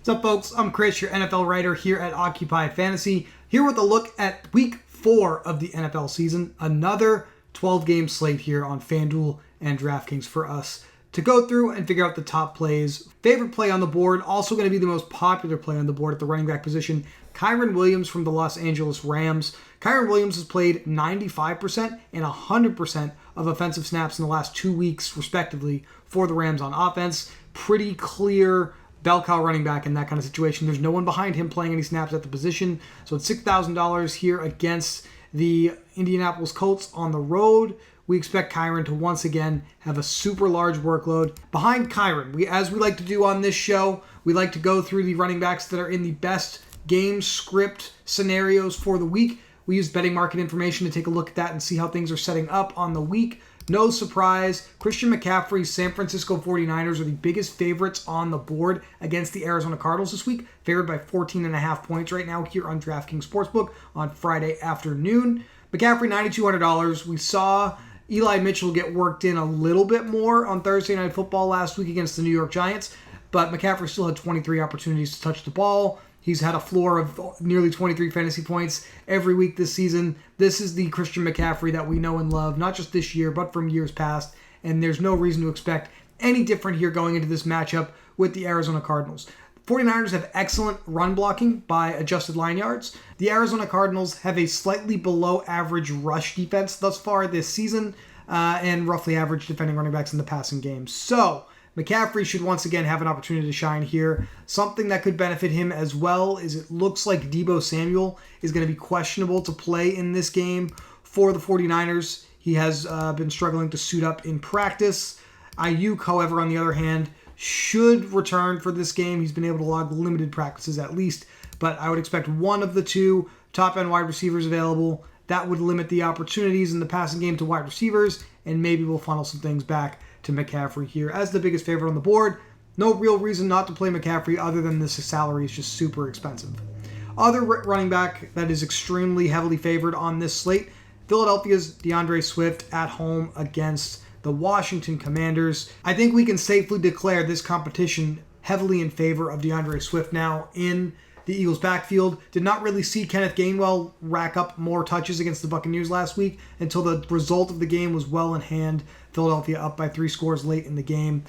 What's up, folks? I'm Chris, your NFL writer here at Occupy Fantasy, here with a look at Week 4 of the NFL season. Another 12-game slate here on FanDuel and DraftKings for us to go through and figure out the top plays. Favorite play on the board, also going to be the most popular play on the board at the running back position, Kyren Williams from the Los Angeles Rams. Kyren Williams has played 95% and 100% of offensive snaps in the last 2 weeks, respectively, for the Rams on offense. Pretty clear bell cow running back in that kind of situation. There's no one behind him playing any snaps at the position. So it's $6,000 here against the Indianapolis Colts on the road. We expect Kyren to once again have a super large workload. Behind Kyren, as we like to do on this show, we like to go through the running backs that are in the best game script scenarios for the week. We use betting market information to take a look at that and see how things are setting up on the week. No surprise, Christian McCaffrey's San Francisco 49ers are the biggest favorites on the board against the Arizona Cardinals this week, favored by 14.5 points right now here on DraftKings Sportsbook on Friday afternoon. McCaffrey, $9,200. We saw Eli Mitchell get worked in a little bit more on Thursday Night Football last week against the New York Giants, but McCaffrey still had 23 opportunities to touch the ball. He's had a floor of nearly 23 fantasy points every week this season. This is the Christian McCaffrey that we know and love, not just this year, but from years past. And there's no reason to expect any different here going into this matchup with the Arizona Cardinals. The 49ers have excellent run blocking by adjusted line yards. The Arizona Cardinals have a slightly below average rush defense thus far this season, and roughly average defending running backs in the passing game. So McCaffrey should once again have an opportunity to shine here. Something that could benefit him as well is it looks like Deebo Samuel is going to be questionable to play in this game for the 49ers. He has been struggling to suit up in practice. Ayuk, however, on the other hand, should return for this game. He's been able to log limited practices at least, but I would expect one of the two top-end wide receivers available. That would limit the opportunities in the passing game to wide receivers, and maybe we'll funnel some things back to McCaffrey here as the biggest favorite on the board. No real reason not to play McCaffrey other than this salary is just super expensive. Other running back that is extremely heavily favored on this slate, Philadelphia's DeAndre Swift at home against the Washington Commanders. I think we can safely declare this competition heavily in favor of DeAndre Swift now in the Eagles' backfield. Did not really see Kenneth Gainwell rack up more touches against the Buccaneers last week until the result of the game was well in hand. Philadelphia up by 3 scores late in the game.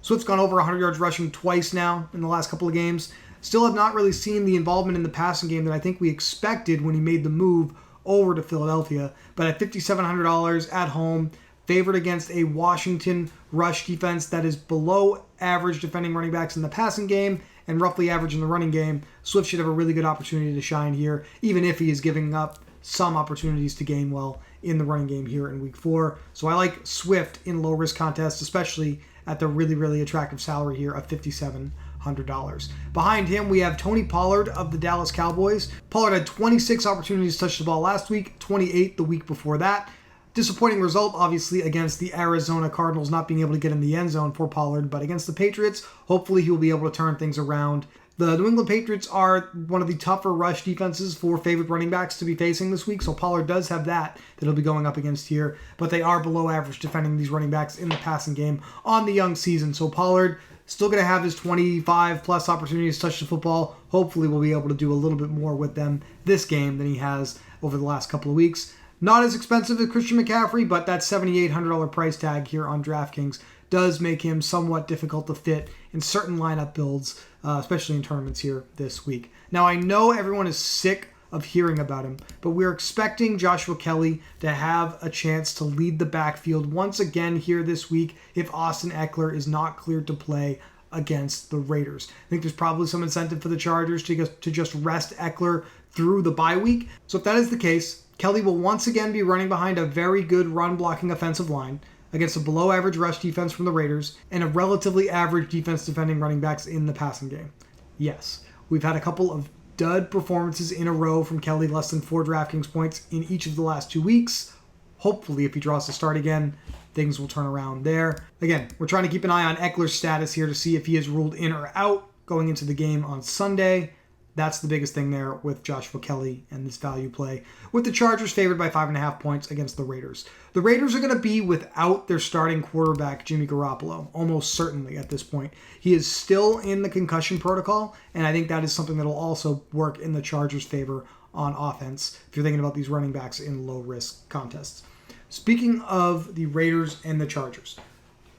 Swift's gone over 100 yards rushing twice now in the last couple of games. Still have not really seen the involvement in the passing game that I think we expected when he made the move over to Philadelphia. But at $5,700 at home, favored against a Washington rush defense that is below average defending running backs in the passing game and roughly average in the running game, Swift should have a really good opportunity to shine here, even if he is giving up some opportunities to Gainwell in the running game here in Week 4. So I like Swift in low-risk contests, especially at the really, really attractive salary here of $5,700. Behind him, we have Tony Pollard of the Dallas Cowboys. Pollard had 26 opportunities to touch the ball last week, 28 the week before that. Disappointing result, obviously, against the Arizona Cardinals not being able to get in the end zone for Pollard, but against the Patriots, hopefully he'll be able to turn things around. The New England Patriots are one of the tougher rush defenses for favorite running backs to be facing this week, so Pollard does have that he'll be going up against here, but they are below average defending these running backs in the passing game on the young season. So Pollard still going to have his 25-plus opportunities to touch the football. Hopefully we'll be able to do a little bit more with them this game than he has over the last couple of weeks. Not as expensive as Christian McCaffrey, but that $7,800 price tag here on DraftKings does make him somewhat difficult to fit in certain lineup builds, especially in tournaments here this week. Now, I know everyone is sick of hearing about him, but we're expecting Joshua Kelly to have a chance to lead the backfield once again here this week if Austin Eckler is not cleared to play against the Raiders. I think there's probably some incentive for the Chargers to just rest Eckler through the bye week. So if that is the case, Kelly will once again be running behind a very good run-blocking offensive line against a below-average rush defense from the Raiders and a relatively average defense defending running backs in the passing game. Yes, we've had a couple of dud performances in a row from Kelly, less than 4 DraftKings points in each of the last 2 weeks. Hopefully, if he draws to start again, things will turn around there. Again, we're trying to keep an eye on Eckler's status here to see if he is ruled in or out going into the game on Sunday. That's the biggest thing there with Joshua Kelly and this value play, with the Chargers favored by 5.5 points against the Raiders. The Raiders are going to be without their starting quarterback, Jimmy Garoppolo, almost certainly at this point. He is still in the concussion protocol, and I think that is something that will also work in the Chargers' favor on offense if you're thinking about these running backs in low-risk contests. Speaking of the Raiders and the Chargers,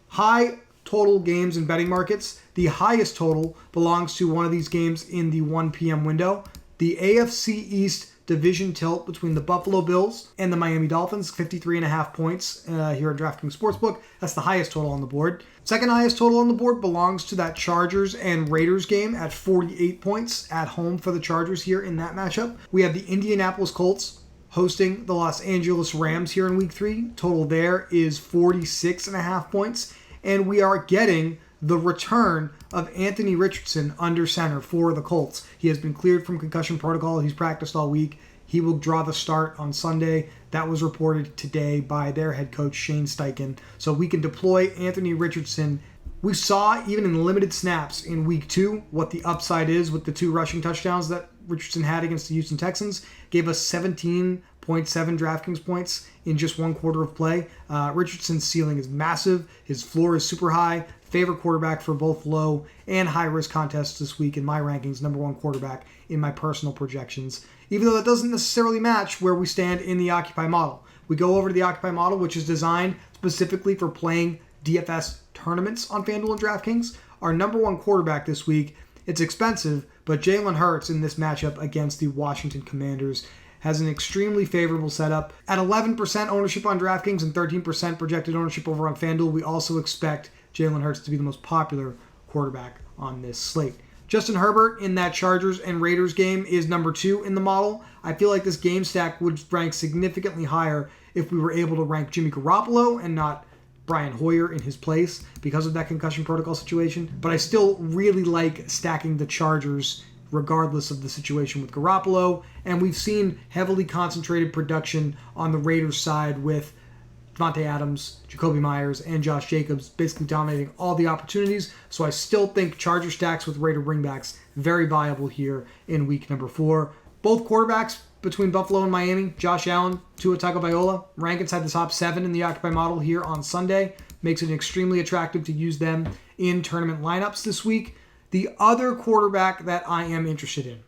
high total games in betting markets. The highest total belongs to one of these games in the 1 p.m. window. The AFC East division tilt between the Buffalo Bills and the Miami Dolphins, 53.5 points here at DraftKings Sportsbook. That's the highest total on the board. Second highest total on the board belongs to that Chargers and Raiders game at 48 points at home for the Chargers here in that matchup. We have the Indianapolis Colts hosting the Los Angeles Rams here in Week 3. Total there is 46.5 points. And we are getting the return of Anthony Richardson under center for the Colts. He has been cleared from concussion protocol. He's practiced all week. He will draw the start on Sunday. That was reported today by their head coach, Shane Steichen. So we can deploy Anthony Richardson. We saw, even in limited snaps in Week 2, what the upside is with the 2 rushing touchdowns that Richardson had against the Houston Texans. Gave us 17.7 DraftKings points in just 1 quarter of play. Richardson's ceiling is massive. His floor is super high. Favorite quarterback for both low and high risk contests this week in my rankings. Number 1 quarterback in my personal projections. Even though that doesn't necessarily match where we stand in the Occupy model. We go over to the Occupy model, which is designed specifically for playing DFS tournaments on FanDuel and DraftKings. Our number 1 quarterback this week, it's expensive, but Jalen Hurts in this matchup against the Washington Commanders has an extremely favorable setup. At 11% ownership on DraftKings and 13% projected ownership over on FanDuel, we also expect Jalen Hurts to be the most popular quarterback on this slate. Justin Herbert in that Chargers and Raiders game is number 2 in the model. I feel like this game stack would rank significantly higher if we were able to rank Jimmy Garoppolo and not Brian Hoyer in his place because of that concussion protocol situation. But I still really like stacking the Chargers regardless of the situation with Garoppolo. And we've seen heavily concentrated production on the Raiders side with Devontae Adams, Jacoby Myers, and Josh Jacobs basically dominating all the opportunities. So I still think Charger stacks with Raider bringbacks very viable here in week number 4. Both quarterbacks between Buffalo and Miami, Josh Allen, Tua Tagovailoa, rank inside the top 7 in the Occupy model here on Sunday. Makes it extremely attractive to use them in tournament lineups this week. The other quarterback that I am interested in,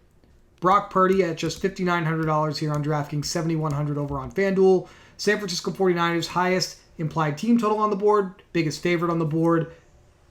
Brock Purdy at just $5,900 here on DraftKings, $7,100 over on FanDuel. San Francisco 49ers, highest implied team total on the board, biggest favorite on the board.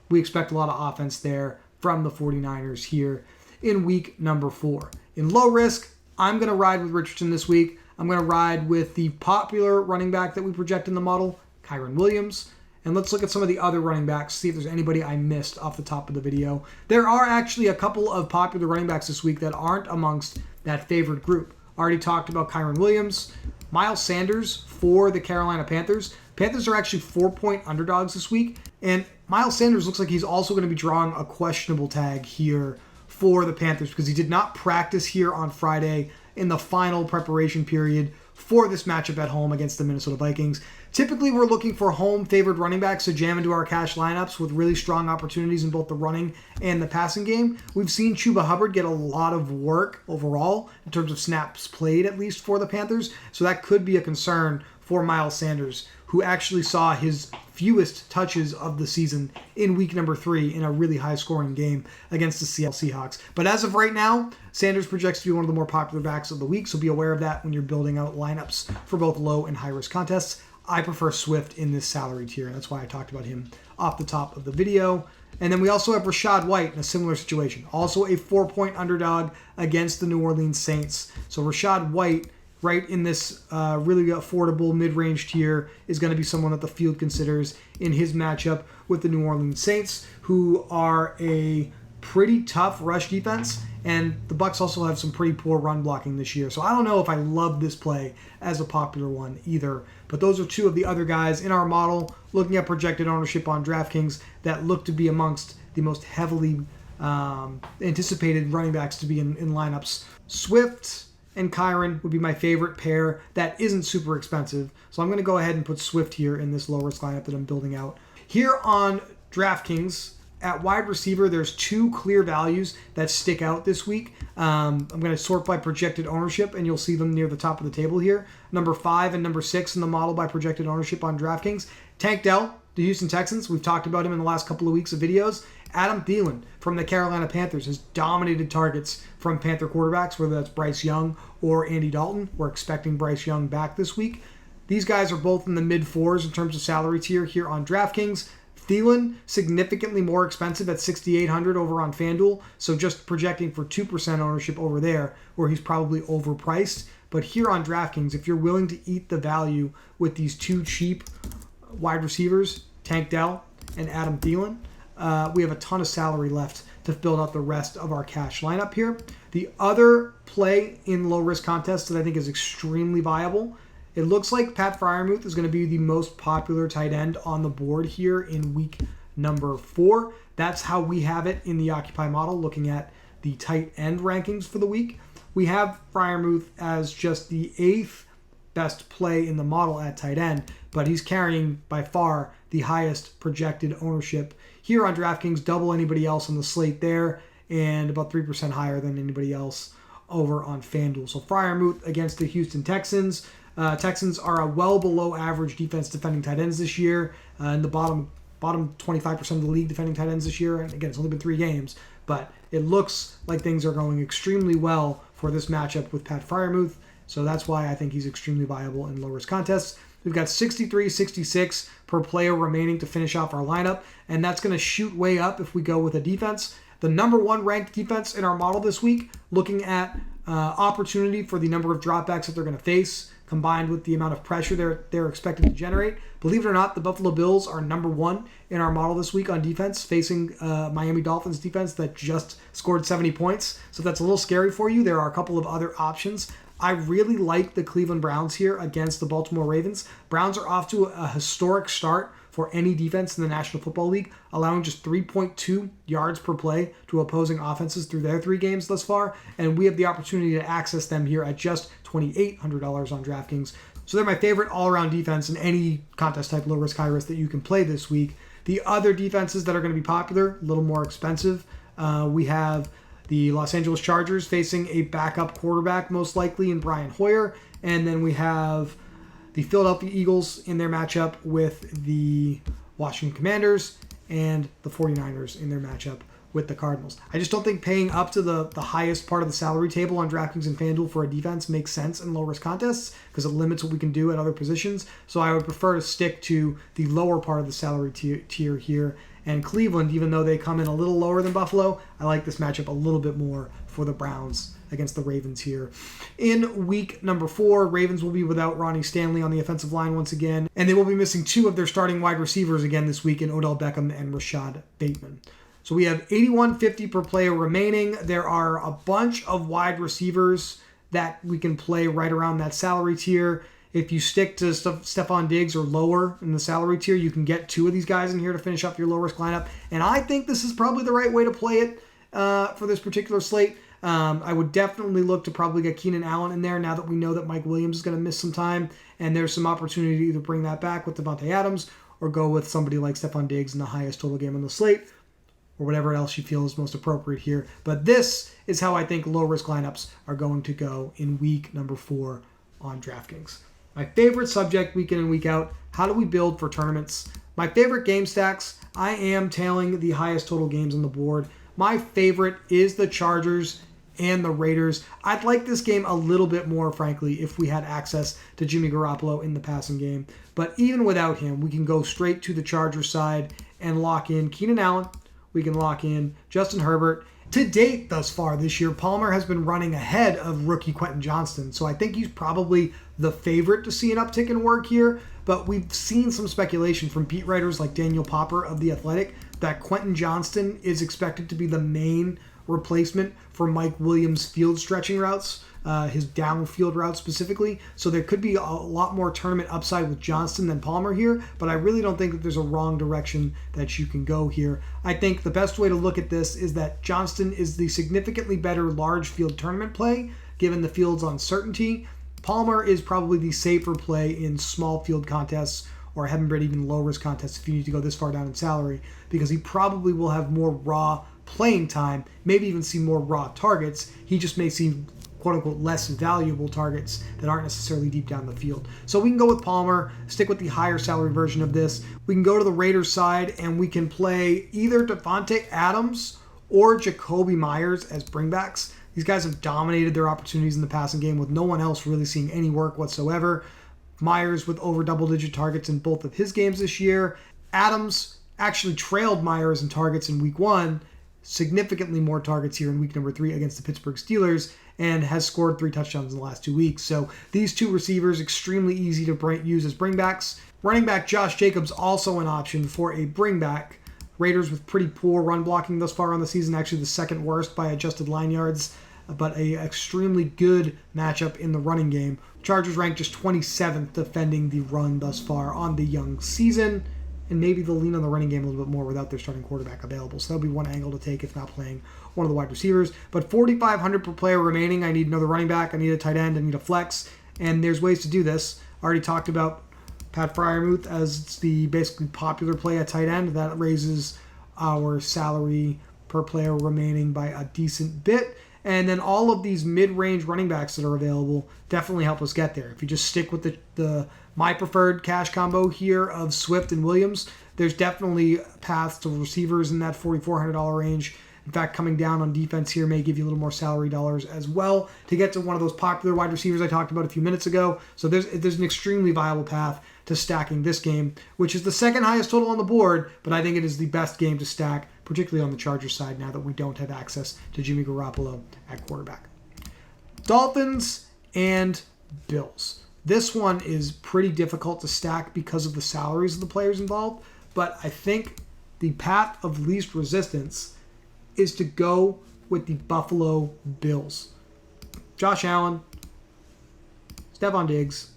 We expect a lot of offense there from the 49ers here in week number 4. In low risk, I'm going to ride with Richardson this week. I'm going to ride with the popular running back that we project in the model, Kyren Williams. And let's look at some of the other running backs, see if there's anybody I missed off the top of the video. There are actually a couple of popular running backs this week that aren't amongst that favored group. Already talked about Kyren Williams. Miles Sanders for the Carolina Panthers. Panthers are actually 4-point underdogs this week. And Miles Sanders looks like he's also going to be drawing a questionable tag here for the Panthers because he did not practice here on Friday in the final preparation period for this matchup at home against the Minnesota Vikings. Typically, we're looking for home-favored running backs to jam into our cash lineups with really strong opportunities in both the running and the passing game. We've seen Chuba Hubbard get a lot of work overall in terms of snaps played, at least for the Panthers. So that could be a concern for Miles Sanders, who actually saw his fewest touches of the season in week number 3 in a really high-scoring game against the Seattle Seahawks. But as of right now, Sanders projects to be one of the more popular backs of the week, so be aware of that when you're building out lineups for both low and high-risk contests. I prefer Swift in this salary tier, and that's why I talked about him off the top of the video. And then we also have Rachaad White in a similar situation, also a 4-point underdog against the New Orleans Saints. So Rachaad White, right in this really affordable mid-range tier, is going to be someone that the field considers in his matchup with the New Orleans Saints, who are a pretty tough rush defense, and the Bucs also have some pretty poor run blocking this year. So I don't know if I love this play as a popular one either. But those are 2 of the other guys in our model, looking at projected ownership on DraftKings, that look to be amongst the most heavily anticipated running backs to be in lineups. Swift and Kyren would be my favorite pair. That isn't super expensive. So I'm going to go ahead and put Swift here in this low-risk lineup that I'm building out. Here on DraftKings, at wide receiver, there's two clear values that stick out this week. I'm going to sort by projected ownership, and you'll see them near the top of the table here. Number 5 and number 6 in the model by projected ownership on DraftKings. Tank Dell, the Houston Texans. We've talked about him in the last couple of weeks of videos. Adam Thielen from the Carolina Panthers has dominated targets from Panther quarterbacks, whether that's Bryce Young or Andy Dalton. We're expecting Bryce Young back this week. These guys are both in the mid-4s in terms of salary tier here on DraftKings. Thielen, significantly more expensive at $6,800 over on FanDuel, so just projecting for 2% ownership over there, where he's probably overpriced. But here on DraftKings, if you're willing to eat the value with these two cheap wide receivers, Tank Dell and Adam Thielen, we have a ton of salary left to build out the rest of our cash lineup here. The other play in low-risk contests that I think is extremely viable, it looks like Pat Freiermuth is going to be the most popular tight end on the board here in week number 4. That's how we have it in the Occupy model, looking at the tight end rankings for the week. We have Freiermuth as just the 8th best play in the model at tight end, but he's carrying by far the highest projected ownership here on DraftKings, double anybody else on the slate there, and about 3% higher than anybody else over on FanDuel. So Freiermuth against the Houston Texans. Texans are a well below average defense defending tight ends this year, in the bottom 25% of the league defending tight ends this year. And again, it's only been 3 games, but it looks like things are going extremely well for this matchup with Pat Freiermuth. So that's why I think he's extremely viable in low-risk contests. We've got 63, 66 per player remaining to finish off our lineup, and that's going to shoot way up if we go with a defense. The number 1 ranked defense in our model this week, looking at opportunity for the number of dropbacks that they're going to face, combined with the amount of pressure they're expected to generate. Believe it or not, the Buffalo Bills are number 1 in our model this week on defense, facing Miami Dolphins defense that just scored 70 points. So that's a little scary for you. There are a couple of other options. I really like the Cleveland Browns here against the Baltimore Ravens. Browns are off to a historic start for any defense in the National Football League, allowing just 3.2 yards per play to opposing offenses through their 3 games thus far, and we have the opportunity to access them here at just $2,800 on DraftKings. So they're my favorite all-around defense in any contest type, low risk, high risk that you can play this week. The other defenses that are going to be popular, a little more expensive, we have the Los Angeles Chargers facing a backup quarterback, most likely in Brian Hoyer, and then we have the Philadelphia Eagles in their matchup with the Washington Commanders, and the 49ers in their matchup with the Cardinals. I just don't think paying up to the highest part of the salary table on DraftKings and FanDuel for a defense makes sense in low-risk contests because it limits what we can do at other positions. So I would prefer to stick to the lower part of the salary tier here. And Cleveland, even though they come in a little lower than Buffalo, I like this matchup a little bit more for the Browns against the Ravens here. In week number 4, Ravens will be without Ronnie Stanley on the offensive line once again, and they will be missing 2 of their starting wide receivers again this week in Odell Beckham and Rashad Bateman. So we have $81.50 per player remaining. There are a bunch of wide receivers that we can play right around that salary tier. If you stick to Stephon Diggs or lower in the salary tier, you can get 2 of these guys in here to finish up your low-risk lineup. And I think this is probably the right way to play it for this particular slate. I would definitely look to probably get Keenan Allen in there now that we know that Mike Williams is going to miss some time. And there's some opportunity to either bring that back with Devontae Adams or go with somebody like Stephon Diggs in the highest total game on the slate, or whatever else you feel is most appropriate here. But this is how I think low-risk lineups are going to go in week number 4 on DraftKings. My favorite subject week in and week out, how do we build for tournaments? My favorite game stacks, I am tailing the highest total games on the board. My favorite is the Chargers and the Raiders. I'd like this game a little bit more, frankly, if we had access to Jimmy Garoppolo in the passing game. But even without him, we can go straight to the Chargers side and lock in Keenan Allen. We can lock in Justin Herbert. To date, thus far this year, Palmer has been running ahead of rookie Quentin Johnston. So I think he's probably the favorite to see an uptick in work here. But we've seen some speculation from beat writers like Daniel Popper of The Athletic that Quentin Johnston is expected to be the main replacement for Mike Williams' field stretching routes, his downfield routes specifically. So there could be a lot more tournament upside with Johnston than Palmer here, but I really don't think that there's a wrong direction that you can go here. I think the best way to look at this is that Johnston is the significantly better large field tournament play, given the field's uncertainty. Palmer is probably the safer play in small field contests or a heaven bread even low risk contest if you need to go this far down in salary, because he probably will have more raw playing time, maybe even see more raw targets. He just may see quote unquote less valuable targets that aren't necessarily deep down the field. So we can go with Palmer, stick with the higher salary version of this. We can go to the Raiders side and we can play either Devontae Adams or Jacoby Myers as bringbacks. These guys have dominated their opportunities in the passing game with no one else really seeing any work whatsoever. Myers with over double-digit targets in both of his games this year. Adams actually trailed Myers in targets in week 1, significantly more targets here in week number 3 against the Pittsburgh Steelers, and has scored 3 touchdowns in the last 2 weeks. So these two receivers, extremely easy to use as bringbacks. Running back Josh Jacobs, also an option for a bringback. Raiders with pretty poor run blocking thus far on the season, actually the second worst by adjusted line yards, but a extremely good matchup in the running game. Chargers ranked just 27th defending the run thus far on the young season, and maybe they'll lean on the running game a little bit more without their starting quarterback available. So that'll be one angle to take if not playing one of the wide receivers. But 4,500 per player remaining. I need another running back. I need a tight end. I need a flex. And there's ways to do this. I already talked about Pat Freiermuth as the basically popular play at tight end. That raises our salary per player remaining by a decent bit. And then all of these mid-range running backs that are available definitely help us get there. If you just stick with the my preferred cash combo here of Swift and Williams, there's definitely paths to receivers in that $4,400 range. In fact, coming down on defense here may give you a little more salary dollars as well to get to one of those popular wide receivers I talked about a few minutes ago. So there's an extremely viable path to stacking this game, which is the second highest total on the board, but I think it is the best game to stack, particularly on the Chargers side now that we don't have access to Jimmy Garoppolo at quarterback. Dolphins and Bills. This one is pretty difficult to stack because of the salaries of the players involved, but I think the path of least resistance is to go with the Buffalo Bills. Josh Allen, Stephon Diggs.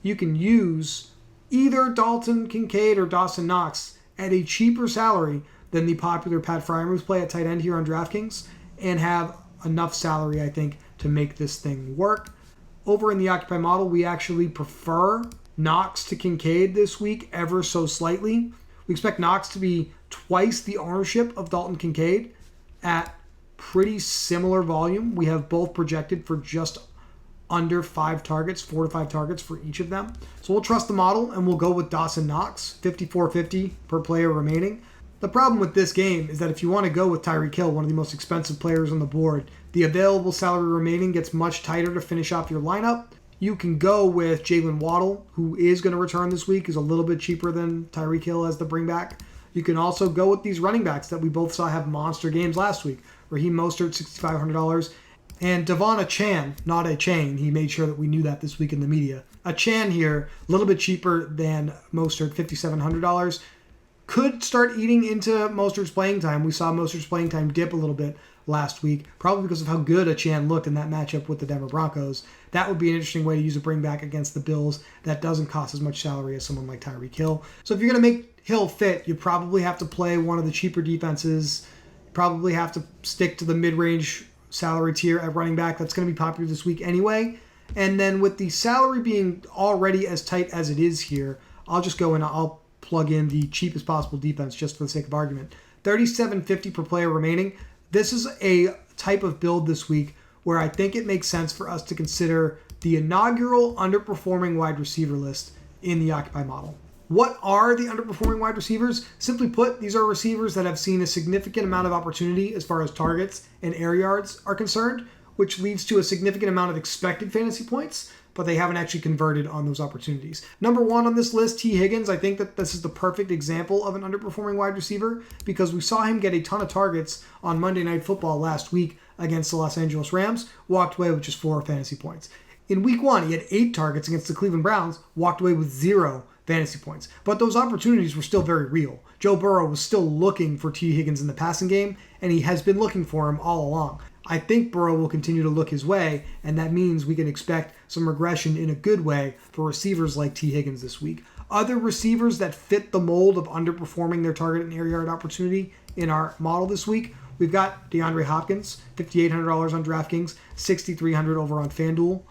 You can use either Dalton Kincaid or Dawson Knox at a cheaper salary than the popular Pat Freiermuth play at tight end here on DraftKings and have enough salary, I think, to make this thing work. Over in the Occupy model, we actually prefer Knox to Kincaid this week ever so slightly. We expect Knox to be twice the ownership of Dalton Kincaid at pretty similar volume. We have both projected for just under 4 to 5 targets for each of them. So we'll trust the model and we'll go with Dawson Knox, $5,450 per player remaining. The problem with this game is that if you want to go with Tyreek Hill, one of the most expensive players on the board, the available salary remaining gets much tighter to finish off your lineup. You can go with Jalen Waddle, who is going to return this week, is a little bit cheaper than Tyreek Hill as the bringback. You can also go with these running backs that we both saw have monster games last week. Raheem Mostert, $6,500. And Devon Achane, not a chain. He made sure that we knew that this week in the media. Achane here, a little bit cheaper than Mostert, $5,700. Could start eating into Mostert's playing time. We saw Mostert's playing time dip a little bit last week, probably because of how good Achane looked in that matchup with the Denver Broncos. That would be an interesting way to use a bringback against the Bills that doesn't cost as much salary as someone like Tyreek Hill. So if you're going to make Hill fit, you probably have to play one of the cheaper defenses. Probably have to stick to the mid-range salary tier at running back. That's going to be popular this week anyway. And then with the salary being already as tight as it is here, I'll just go and I'll plug in the cheapest possible defense just for the sake of argument. $3,750 per player remaining. This is a type of build this week where I think it makes sense for us to consider the inaugural underperforming wide receiver list in the Occupy model. What are the underperforming wide receivers? Simply put, these are receivers that have seen a significant amount of opportunity as far as targets and air yards are concerned, which leads to a significant amount of expected fantasy points, but they haven't actually converted on those opportunities. Number 1 on this list, T. Higgins. I think that this is the perfect example of an underperforming wide receiver because we saw him get a ton of targets on Monday Night Football last week against the Los Angeles Rams, walked away with just 4 fantasy points. In week 1, he had 8 targets against the Cleveland Browns, walked away with 0 fantasy points. But those opportunities were still very real. Joe Burrow was still looking for T. Higgins in the passing game, and he has been looking for him all along. I think Burrow will continue to look his way, and that means we can expect some regression in a good way for receivers like T. Higgins this week. Other receivers that fit the mold of underperforming their target and air yard opportunity in our model this week, we've got DeAndre Hopkins, $5,800 on DraftKings, $6,300 over on FanDuel.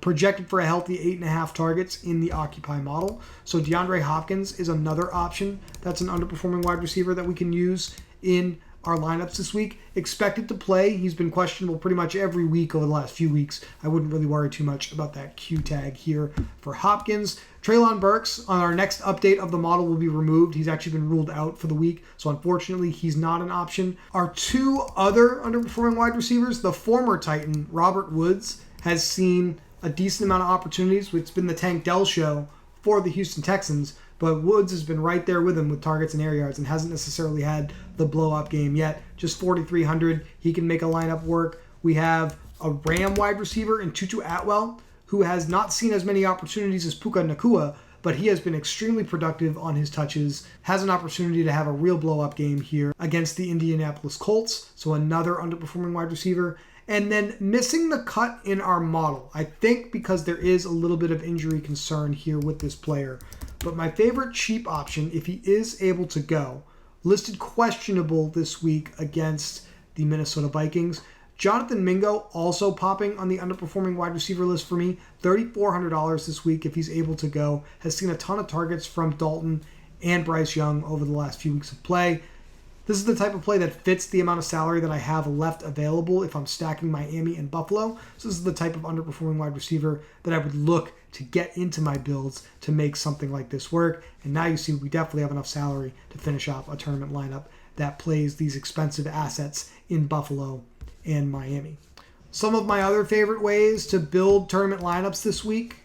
Projected for a healthy 8.5 targets in the Occupy model. So DeAndre Hopkins is another option. That's an underperforming wide receiver that we can use in our lineups this week. Expected to play. He's been questionable pretty much every week over the last few weeks. I wouldn't really worry too much about that Q tag here for Hopkins. Treylon Burks on our next update of the model will be removed. He's actually been ruled out for the week, so unfortunately he's not an option. Our two other underperforming wide receivers, the former Titan, Robert Woods, has seen a decent amount of opportunities. It's been the Tank Dell show for the Houston Texans, but Woods has been right there with him with targets and air yards and hasn't necessarily had the blow-up game yet. Just 4,300. He can make a lineup work. We have a Ram wide receiver in Tutu Atwell, who has not seen as many opportunities as Puka Nacua, but he has been extremely productive on his touches, has an opportunity to have a real blow-up game here against the Indianapolis Colts, so another underperforming wide receiver. And then missing the cut in our model, I think because there is a little bit of injury concern here with this player. But my favorite cheap option, if he is able to go, listed questionable this week against the Minnesota Vikings. Jonathan Mingo also popping on the underperforming wide receiver list for me. $3,400 this week if he's able to go. Has seen a ton of targets from Dalton and Bryce Young over the last few weeks of play. This is the type of play that fits the amount of salary that I have left available if I'm stacking Miami and Buffalo. So this is the type of underperforming wide receiver that I would look to get into my builds to make something like this work. And now you see we definitely have enough salary to finish off a tournament lineup that plays these expensive assets in Buffalo and Miami. Some of my other favorite ways to build tournament lineups this week,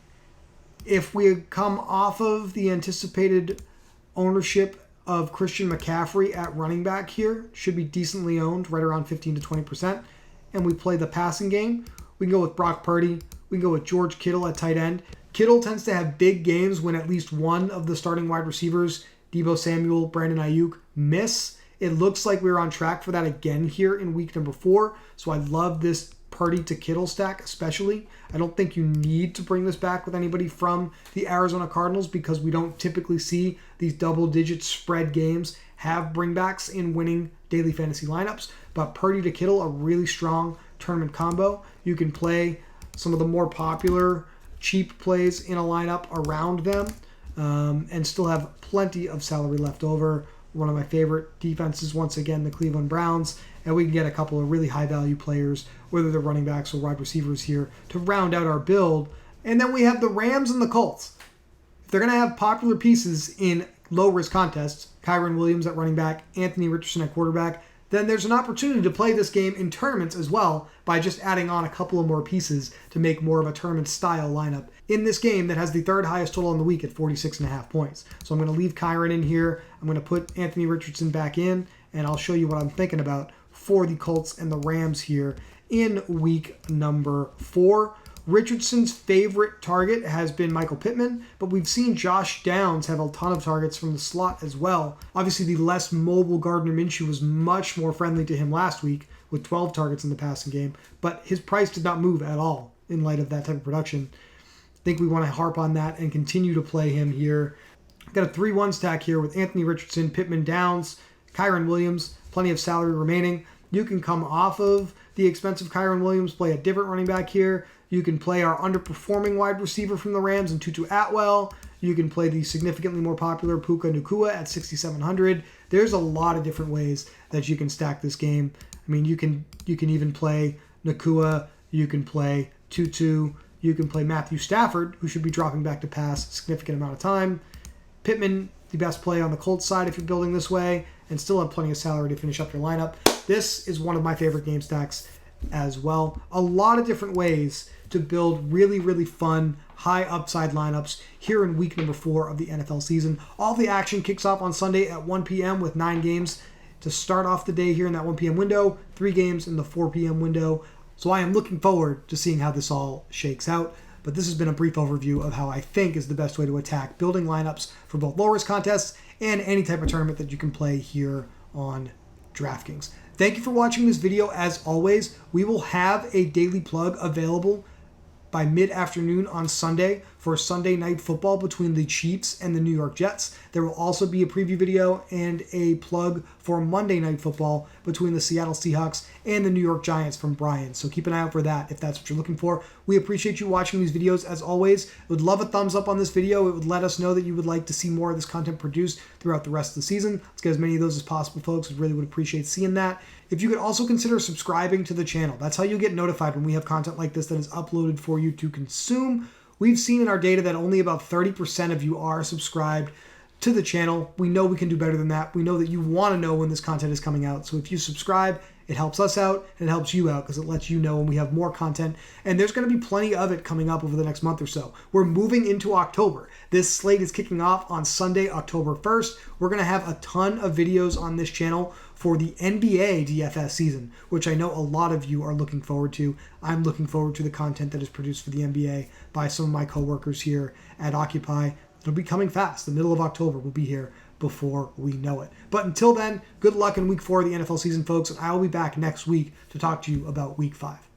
if we come off of the anticipated ownership of Christian McCaffrey at running back here, should be decently owned, right around 15 to 20%, and we play the passing game, we can go with Brock Purdy, we can go with George Kittle at tight end. Kittle tends to have big games when at least one of the starting wide receivers, Deebo Samuel, Brandon Ayuk, miss. It looks like we're on track for that again here in week number 4, so I love this Purdy to Kittle stack especially. I don't think you need to bring this back with anybody from the Arizona Cardinals because we don't typically see these double-digit spread games have bringbacks in winning daily fantasy lineups. But Purdy to Kittle, a really strong tournament combo. You can play some of the more popular cheap plays in a lineup around them and still have plenty of salary left over. One of my favorite defenses, once again, the Cleveland Browns. And we can get a couple of really high-value players, whether they're running backs or wide receivers here, to round out our build. And then we have the Rams and the Colts. If they're going to have popular pieces in low-risk contests, Kyren Williams at running back, Anthony Richardson at quarterback, then there's an opportunity to play this game in tournaments as well by just adding on a couple of more pieces to make more of a tournament-style lineup in this game that has the third highest total in the week at 46.5 points. So I'm going to leave Kyren in here. I'm going to put Anthony Richardson back in, and I'll show you what I'm thinking about for the Colts and the Rams here in week number 4. Richardson's favorite target has been Michael Pittman, but we've seen Josh Downs have a ton of targets from the slot as well. Obviously, the less mobile Gardner Minshew was much more friendly to him last week with 12 targets in the passing game, but his price did not move at all in light of that type of production. I think we want to harp on that and continue to play him here. I've got a 3-1 stack here with Anthony Richardson, Pittman, Downs, Kyren Williams, plenty of salary remaining. You can come off of the expensive Kyren Williams, play a different running back here. You can play our underperforming wide receiver from the Rams and Tutu Atwell. You can play the significantly more popular Puka Nacua at 6,700. There's a lot of different ways that you can stack this game. I mean, you can even play Nacua. You can play Tutu. You can play Matthew Stafford, who should be dropping back to pass a significant amount of time. Pittman, the best play on the Colts side if you're building this way, and still have plenty of salary to finish up your lineup. This is one of my favorite game stacks as well. A lot of different ways to build really, really fun, high upside lineups here in week number 4 of the NFL season. All the action kicks off on Sunday at 1 p.m. with 9 games to start off the day here in that 1 p.m. window, 3 games in the 4 p.m. window. So I am looking forward to seeing how this all shakes out. But this has been a brief overview of how I think is the best way to attack building lineups for both low-risk contests and any type of tournament that you can play here on DraftKings. Thank you for watching this video. As always, we will have a daily plug available by mid-afternoon on Sunday for Sunday Night Football between the Chiefs and the New York Jets. There will also be a preview video and a plug for Monday Night Football between the Seattle Seahawks and the New York Giants from Brian. So keep an eye out for that if that's what you're looking for. We appreciate you watching these videos as always. Would love a thumbs up on this video. It would let us know that you would like to see more of this content produced throughout the rest of the season. Let's get as many of those as possible, folks. We really would appreciate seeing that. If you could also consider subscribing to the channel. That's how you get notified when we have content like this that is uploaded for you to consume. We've seen in our data that only about 30% of you are subscribed to the channel. We know we can do better than that. We know that you want to know when this content is coming out. So if you subscribe, it helps us out and it helps you out because it lets you know when we have more content. And there's going to be plenty of it coming up over the next month or so. We're moving into October. This slate is kicking off on Sunday, October 1st. We're going to have a ton of videos on this channel for the NBA DFS season, which I know a lot of you are looking forward to. I'm looking forward to the content that is produced for the NBA by some of my coworkers here at Occupy. It'll be coming fast. The middle of October will be here before we know it. But until then, good luck in week 4 of the NFL season, folks, and I will be back next week to talk to you about week 5.